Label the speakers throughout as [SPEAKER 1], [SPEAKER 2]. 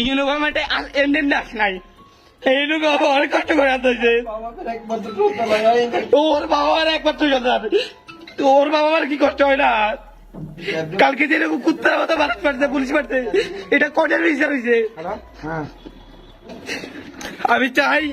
[SPEAKER 1] ইউনিফর্মে এন্ডেন্স নাই এইটুকু অনেক কষ্ট করে আনতে হয়েছে। ওর বাবার একমাত্র সন্তান, ওর বাবার কি কষ্ট হয় না? কালকে যেরকম কুত্তার মতো বাড়তে পারছে পুলিশ পারছে, এটা কটার বিচার হয়েছে? আমি চাই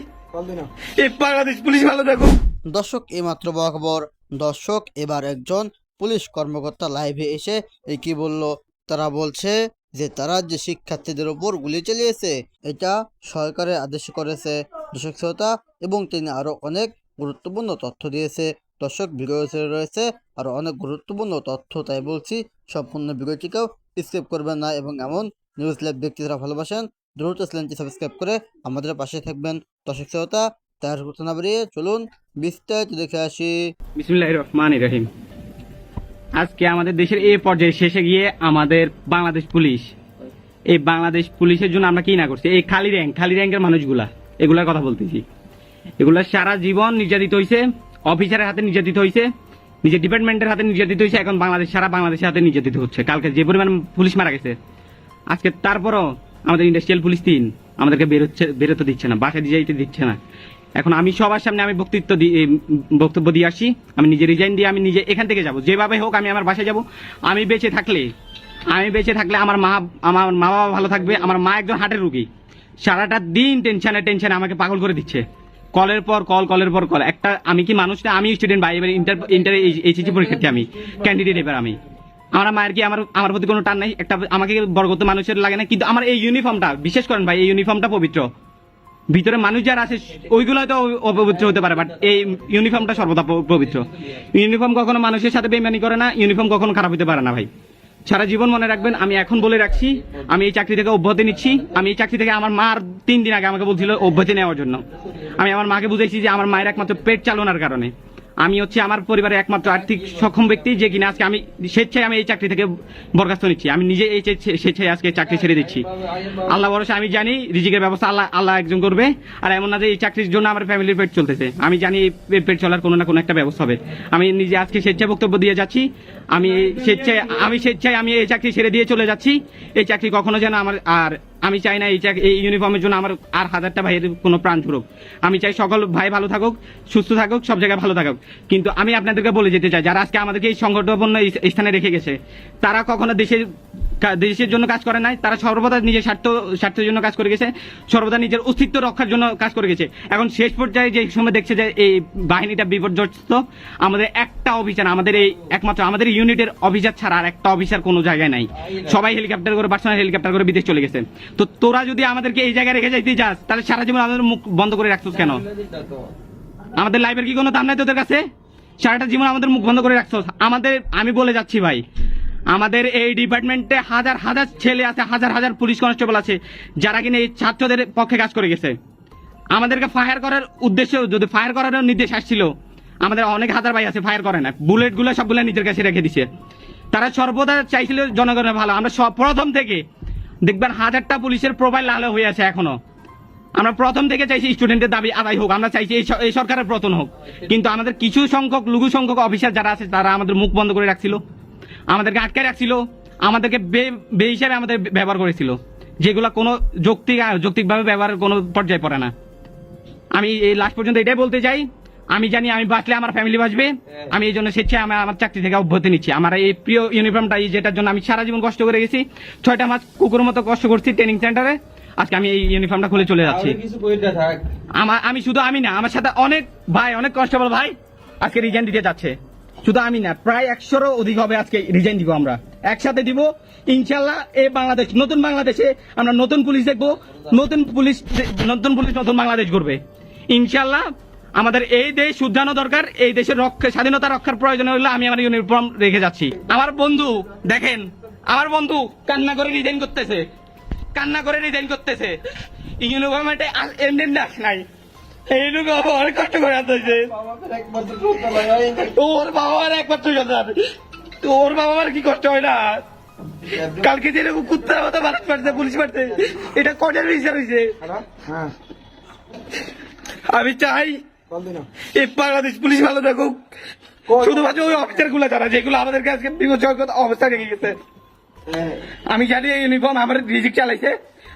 [SPEAKER 1] এই বাংলাদেশ পুলিশ ভালো থাকুক।
[SPEAKER 2] দর্শক এইমাত্র খবর। দর্শক এবার একজন পুলিশ কর্মকর্তা লাইভে এসে কি বলল? তারা বলছে যে তারা যে শিক্ষার্থীদের উপর গুলি চালিয়েছে এটা সরকারের আদেশ করেছে দর্শক শ্রোতা, এবং তিনি আরো অনেক গুরুত্বপূর্ণ তথ্য দিয়েছে। দর্শক ভিডিওতে রয়েছে আরো অনেক গুরুত্বপূর্ণ তথ্য, তাই বলছি সম্পূর্ণ ভিডিওটিকেও স্কিপ করবেন না, এবং এমন নিউজ লাইভ দেখতে যারা ভালোবাসেন দ্রুত চ্যানেলটি সাবস্ক্রাইব করে আমাদের পাশে থাকবেন দর্শক শ্রোতা। তার কথা না বাড়িয়ে চলুন বিস্তারিত দেখে আসি।
[SPEAKER 1] বিসমিল্লাহির রহমানির রহিম। আজকে আমাদের দেশের এই পর্যায়ে শেষে গিয়ে আমাদের বাংলাদেশ পুলিশ, এই বাংলাদেশ পুলিশের জন্য আমরা কি না করছি? এই খালি র্যাঙ্কের মানুষগুলা, এগুলার কথা বলতেছি। এগুলা সারা জীবন নির্যাতিত হয়েছে, অফিসারের হাতে নির্যাতিত হয়েছে, নিজের ডিপার্টমেন্টের হাতে নির্যাতিত হয়েছে, এখন সারা বাংলাদেশের হাতে নির্যাতিত হচ্ছে। কালকে যে পরিমাণ পুলিশ মারা গেছে, আজকে তারপরও আমাদের ইন্ডাস্ট্রিয়াল পুলিশ আমাদেরকে বেরোতে দিচ্ছে না, বাসায় যাইতে দিচ্ছে না। এখন আমি সবার সামনে আমি বক্তব্য দিয়ে আসি, আমি নিজে রিজাইন দিয়ে আমি নিজে এখান থেকে যাব, যেভাবে হোক আমি আমার বাসায় যাব। আমি বেঁচে থাকলে আমার মা বাবা ভালো থাকবে। আমার মা একজন হার্টের রোগী, সারাটা দিন টেনশনে আমাকে পাগল করে দিচ্ছে, কলের পর কল। একটা আমি কি মানুষ না? আমি স্টুডেন্ট ভাই, এবার ইন্টার এইচএসসি পরীক্ষার্থী, আমি ক্যান্ডিডেট। এবার আমার মায়ের কি আমার প্রতি কোনো টান নাই? একটা আমাকে বরগত মানুষের লাগে না, কিন্তু আমার এই ইউনিফর্মটা, বিশেষ করেন ভাই, এই ইউনিফর্মটা পবিত্র। ভিতরে মানুষ যারা আছে ওইগুলো হয়তো অপবিত্র হতে পারে, বাট এই ইউনিফর্মটা সর্বদা পবিত্র। ইউনিফর্ম কখনো মানুষের সাথে বেইমানি করে না, ইউনিফর্ম কখনো খারাপ হতে পারে না ভাই। সারা জীবন মনে রাখবেন, আমি এখন বলে রাখছি, আমি এই চাকরি থেকে অব্যাহতি নিচ্ছি। আমি এই চাকরি থেকে আমার মার 3 দিন আগে আমাকে বলছিল অব্যাহতি নেওয়ার জন্য। আমি আমার মাকে বুঝাইছি যে আমার মায়ের একমাত্র পেট চালানোর কারণে আমি হচ্ছে আমার পরিবারের একমাত্র আর্থিক সক্ষম ব্যক্তি, যে কিনা আজকে আমি স্বেচ্ছায় আমি এই চাকরি থেকে বরখাস্ত নিচ্ছি। আমি নিজে এই স্বেচ্ছায় আজকে চাকরি ছেড়ে দিচ্ছি। আল্লাহ ভরসা, আমি জানি রিজিকের ব্যবস্থা আল্লাহ একজন করবে। আর এমন না যে এই চাকরির জন্য আমার ফ্যামিলির পেট চলতেছে, আমি জানি এই পেট চলার কোনো না কোনো একটা ব্যবস্থা হবে। আমি নিজে আজকে স্বেচ্ছায় বক্তব্য দিয়ে যাচ্ছি, আমি স্বেচ্ছায় আমি এই চাকরি ছেড়ে দিয়ে চলে যাচ্ছি। এই চাকরি কখনো যেন আমার, আর আমি চাই না এই ইউনিফর্মের জন্য আমার আর 1000টা ভাইয়ের কোনো প্রাণ ঝুরুক। আমি চাই সকল ভাই ভালো থাকুক, সুস্থ থাকুক, সব জায়গায় ভালো থাকুক। কিন্তু আমি আপনাদেরকে বলে যেতে চাই, যারা আজকে আমাদেরকে এই সংকটপূর্ণ স্থানে রেখে গেছে, তারা কখনো দেশের জন্য কাজ করে নাই। তারা সর্বদা নিজের স্বার্থের জন্য কাজ করে গেছে, সর্বদা নিজের অস্তিত্ব রক্ষার জন্য কাজ করে গেছে। এখন শেষ পর্যায়ে যে সময় দেখছে যে এই বাহিনীটা বিপর্যস্ত, আমাদের একটা অফিসার, একমাত্র আমাদের ইউনিটের অফিসার ছাড়া আর একটা অফিসার কোনো জায়গায় নাই। সবাই হেলিকপ্টার করে, পার্সোনাল হেলিকপ্টার করে বিদেশ চলে গেছে। তো তোরা যদি আমাদেরকে এই জায়গায় রেখে যাইতে যাস, তাহলে সারা জীবন আমাদের মুখ বন্ধ করে রাখছিস কেন? আমাদের লাইফের কি কোনো দাম নাই তোদের কাছে? সারাটা জীবন আমাদের মুখ বন্ধ করে রাখছিস। আমি বলে যাচ্ছি ভাই, আমাদের এই ডিপার্টমেন্টে হাজার ছেলে আছে, হাজার পুলিশ কনস্টেবল আছে, যারা কিনা এই ছাত্রদের পক্ষে কাজ করে গেছে। আমাদেরকে ফায়ার করার উদ্দেশ্যে, যদি ফায়ার করার নির্দেশ আসছিল, আমাদের অনেক হাজার ভাই আছে ফায়ার করে না, বুলেটগুলো সবগুলো নিজের কাছে রেখে দিছে। তারা সর্বদা চাইছিল জনগণের ভালো। আমরা প্রথম থেকে দেখবেন 1000টা পুলিশের প্রোফাইল লাল হয়ে আছে এখনো। আমরা প্রথম থেকে চাইছি স্টুডেন্টের দাবি আদায় হোক, আমরা চাইছি এই সরকারের পতন হোক। কিন্তু আমাদের কিছু লঘু সংখ্যক অফিসার যারা আছে, তারা আমাদের মুখ বন্ধ করে রাখছিল, আমাদেরকে আটকে রাখছিল, আমাদেরকে বে হিসাবে আমাদের ব্যবহার করেছিল, যেগুলো কোনো যৌক্তিকভাবে ব্যবহারের কোনো পর্যায়ে পড়ে না। আমি এই লাস্ট পর্যন্ত এটাই বলতে চাই, আমি জানি আমি বাঁচলে আমার ফ্যামিলি বাঁচবে। আমি এই জন্য স্বেচ্ছায় আমার চাকরি থেকে অব্যাহতি নিচ্ছি। আমার এই প্রিয় ইউনিফর্মটা, যেটার জন্য আমি সারা জীবন কষ্ট করে গেছি, 6টা মাস কুকুরের মতো কষ্ট করছি ট্রেনিং সেন্টারে, আজকে আমি এই ইউনিফর্মটা খুলে চলে যাচ্ছি। আমি শুধু আমি না, আমার সাথে অনেক ভাই, অনেক কনস্টেবল ভাই আজকে রিজাইন দিতে যাচ্ছে। শুধু আমি না, প্রায় 100-এরও অধিক হবে আজকে রিজাইন দিব। আমরা একসাথে দিব ইনশাল্লাহ। এই বাংলাদেশ, নতুন বাংলাদেশে আমরা নতুন পুলিশ দেখবো, নতুন পুলিশ নতুন বাংলাদেশ করবে ইনশাল্লাহ। আমাদের এই দেশ শুধরানো দরকার, এই দেশের স্বাধীনতা রক্ষার প্রয়োজন হলে আমি আমার ইউনিফর্ম রেখে যাচ্ছি। আমার বন্ধু দেখেন, আমার বন্ধু কান্না করে রিজাইন করতেছে, ইউনিফর্মে এন্ডেন্স নাই, এইটুকু অনেক কষ্ট করে আনতে হয়েছে। ওর বাবার একমাত্র সন্তান, ওর বাবার কি কষ্ট হয় না? কালকে যেরকম কুত্তার মতো বাড়তে পারছে পুলিশ পারছে, এটা কটার বিচার হয়েছে? আমি চাই এই বাংলাদেশ পুলিশ ভালো থাকুক, শুধুমাত্র ওই অফিসার গুলা যারা, যেগুলো আমাদেরকে আজকে বিপজ্জনক অবস্থা রেখে গেছে। আমি জানি এই ইউনিফর্ম আমার রিজিক চালাইছে,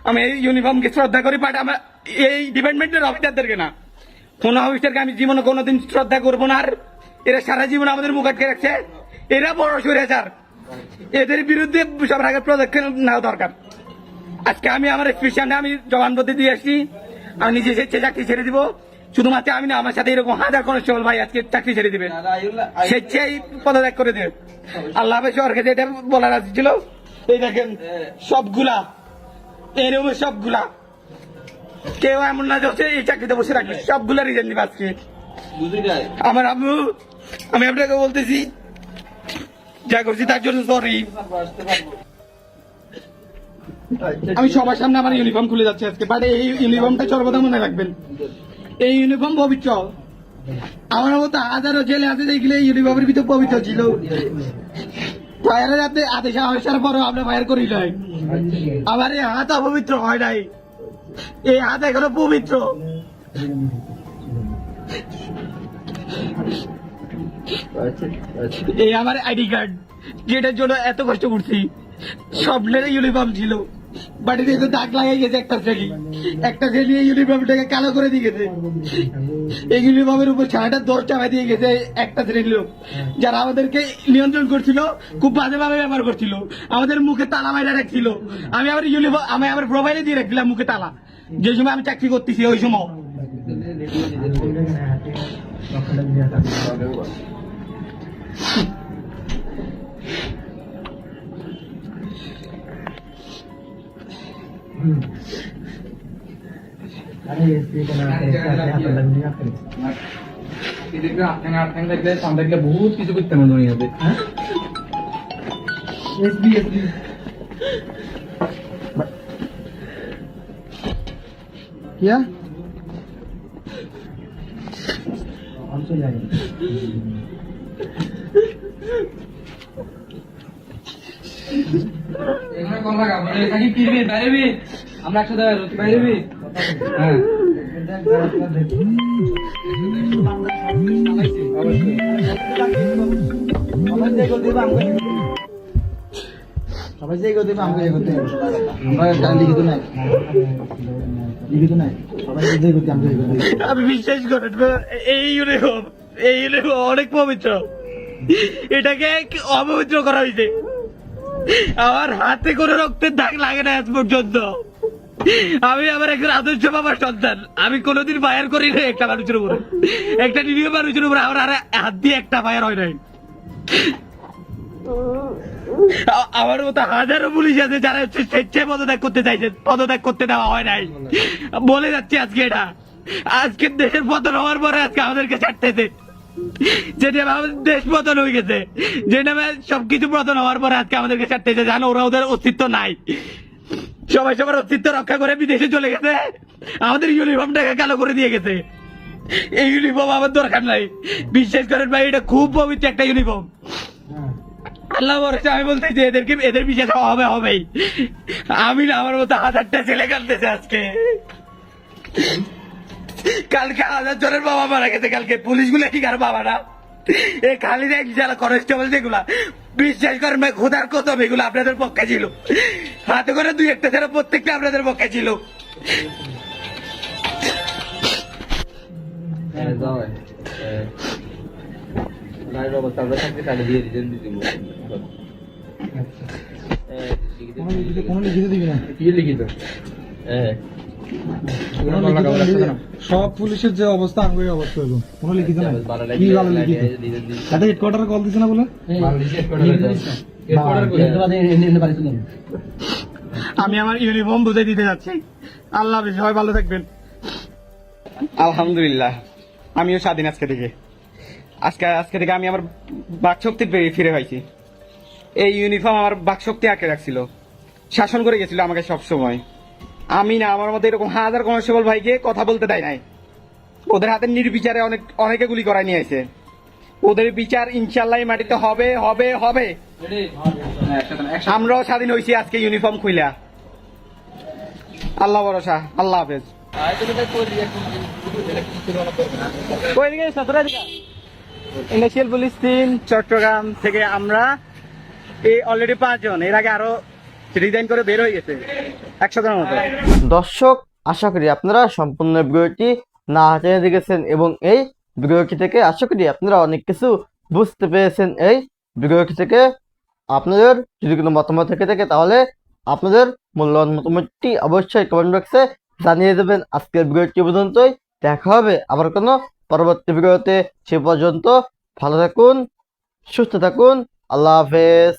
[SPEAKER 1] আমি এই ইউনিফর্মকে শ্রদ্ধা করি, বাট আমার এই ডিপার্টমেন্টের অফিসারদেরকে না। কোন অফিসারকে আমি জীবনে কোনোদিন শ্রদ্ধা করবো না। আর এরা সারা জীবন আমাদের মুখ আটকে রাখছে, এরা বড় স্বৈরাচার, এদের বিরুদ্ধে সবার আগে পদক্ষেপ নেওয়া দরকার। আজকে আমি আমার এক্সপ্রেশনে আমি জবানবন্দি দিয়ে আসছি, আমি নিজে স্বেচ্ছায় চাকরি ছেড়ে দিব। শুধুমাত্র আমি না, আমার সাথে এরকম হাজার কনস্টেবল ভাই আজকে চাকরি ছেড়ে দিবে, স্বেচ্ছায় পদত্যাগ করে দেবে। আল্লাহ হাফেজ। সরকার যেটা বলার আছে ছিল, এই দেখেন সবগুলা এরকম, সবগুলা কেউ এমন না যে এই চাকরিতে বসে রাখবে, সবগুলা রিজেন নিবে আজকে। আমার আম্মু, আমি আপনাকে বলতেছি যা করছি তার জন্য সরি। আমি সবার সামনে আমার ইউনিফর্ম খুলে যাচ্ছে আজকে, বাট এই ইউনিফর্মটা সর্বদা মনে রাখবেন, এই ইউনিফর্ম পবিত্র। আমার মতো হাজারো ছেলে আছে যেগুলো এই ইউনিফর্মের ভিতর পবিত্র ছিল। ফায়ারের হাতে আদেশ আসার পরও আমরা ফায়ার করি নাই। আমার এই হাত অপবিত্র হয় নাই, এই হাত এখনো পবিত্র। এই আমার আইডি কার্ড, যেটার জন্য এত কষ্ট করছি। স্বপ্নের ইউনিফর্ম ছিল, বাড়িতে এসে দাগ লাগাই গেছে একটা শ্রেণী এই ইউনিফর্মটাকে কালো করে দিয়ে গেছে। এই ইউনিফর্মের উপর 10.5 টাকা দিয়ে গেছে একটা শ্রেণীর লোক, যারা আমাদেরকে নিয়ন্ত্রণ করছিল, খুব বাজেভাবে ব্যবহার করছিল, আমাদের মুখে তালা মাইরা রাখছিল। আমি আমার ইউনিফর্ম, আমি আমার প্রোফাইলে দিয়ে রাখছিলাম মুখে তালা, যে সময় আমি চাকরি করতেছি ওই সময়।
[SPEAKER 3] বহুত কিছু করতে হবে দুনিয়াতে। क्या কোন লাগা বলে থাকি কিরবি বাইরেবি, আমরা একসাথে বাইরেবি। হ্যাঁ সবাই যে করতে আমরা করতে আমরা লিখিত নাই, লিখিত নাই, সবাই যে করতে আমরা করতে।
[SPEAKER 1] আমি বিশ্বাস করেন, এই ইউনিফর্ম অনেক পবিত্র, এটাকে অপবিত্র করা হয়েছে। আমার হাতে কোনো রক্তের দাগ লাগে না আজ পর্যন্ত। আমি আমার একজন আদর্শ বাবার সন্তান, আমি কোনোদিন ফায়ার করি না একটা মানুষের উপরে, একটা নিরীহ মানুষের উপরে আমার আর হাত দিয়ে একটা ফায়ার হয় নাই। আমার মতো হাজারো পুলিশ আছে যারা হচ্ছে স্বেচ্ছায় পদত্যাগ করতে চাইছে, পদত্যাগ করতে দেওয়া হয় নাই। বলে যাচ্ছে আজকে এটা, আজকে দেশের পতন হওয়ার পরে আজকে আমাদেরকে ছাড়তেছে, যেটা আমাদের দেশ পতন হয়ে গেছে, যেটা সবকিছু পতন হওয়ার পরে আজকে আমাদেরকে ছাড়তেছে। জানো ওরা ওদের অস্তিত্ব নাই, সবাই সবার অস্তিত্ব রক্ষা করে বিদেশে চলে গেছে, আমাদের ইউনিফর্মটাকে কালো করে দিয়ে গেছে। এই ইউনিফর্ম আমার দরকার নাই, বিশ্বাস করেন ভাই, এটা খুব পবিত্র একটা ইউনিফর্ম। আল্লাহ ভরসা, আমি বলতেছি এদেরকে, এদের বিশ্বাস হবেই। আমি না, আমার মতো হাজারটা ছেলে কাঁদতেছে আজকে। কালকে 1000 জনের বাবা মারা গেছে, কালকে পুলিশগুলো কি কার বাবা না? এই খালি যারা কনস্টেবল যেগুলা, বিশ্বাস করেন ভাই, খোদার কসম এগুলো আপনাদের পক্ষে ছিল। হাতে করে 2-1টা ছাড়া প্রত্যেকটা আপনাদের পক্ষে ছিল।
[SPEAKER 3] সব পুলিশের যে অবস্থা আঙ্গুই অবস্থা হলো, কোনো লিখিত নাই। কি ভালো লিখিত, তাতে হেডকোয়ার্টারে কল দিছে না বলে।
[SPEAKER 1] আমি আমার ইউনিফর্ম বুঝে দিতে যাচ্ছি। আল্লাহ হাফেজ, সবাই ভালো থাকবেন। আলহামদুলিল্লাহ, আমিও স্বাধীন আজকে থেকে। আজকে থেকে আমি আমার বাকশক্তি ফিরে পাইছি। এই ইউনিফর্ম আমার বাকশক্তি আঁকে রাখছিল, শাসন করে গেছিল আমাকে সব সময়। আমি না, আমার মধ্যে এরকম হাজার কনস্টেবল ভাইকে কথা বলতে দেয় নাই। ওদের হাতে নির্বিচারে অনেকে গুলি করায় নিয়ে আসে। ওদের বিচার ইনশাল্লাহ মাটিতে হবে হবে হবে। আমরাও স্বাধীন হয়েছি আজকে ইউনিফর্ম খুইলা। আল্লাহ ভরসা, আল্লাহ হাফেজ। ইন্ডাস্ট্রিয়াল পুলিশ 3 চট্টগ্রাম থেকে আমরা অলরেডি 5 জন, এর আগে আরো রিজাইন করে বের হয়ে গেছে 100 জনের মতো।
[SPEAKER 2] দর্শক, আশা করি আপনারা সম্পূর্ণ ভিডিওটি না টেনে দেখেছেন এবং এই ভিডিওটি থেকে আশা করি আপনারা অনেক কিছু বুঝতে পেরেছেন। এই ভিডিওটি থেকে আপনাদের যদি কোনো মতামত থেকে থাকে তাহলে আপনাদের মূল্যবান মতামতটি অবশ্যই কমেন্ট বক্সে জানিয়ে দেবেন। আজকের ভিডিওটি পর্যন্তই, দেখা হবে আবার কোনো পরবর্তী ভিডিওতে। সে পর্যন্ত ভালো থাকুন, সুস্থ থাকুন, আল্লাহ হাফেজ।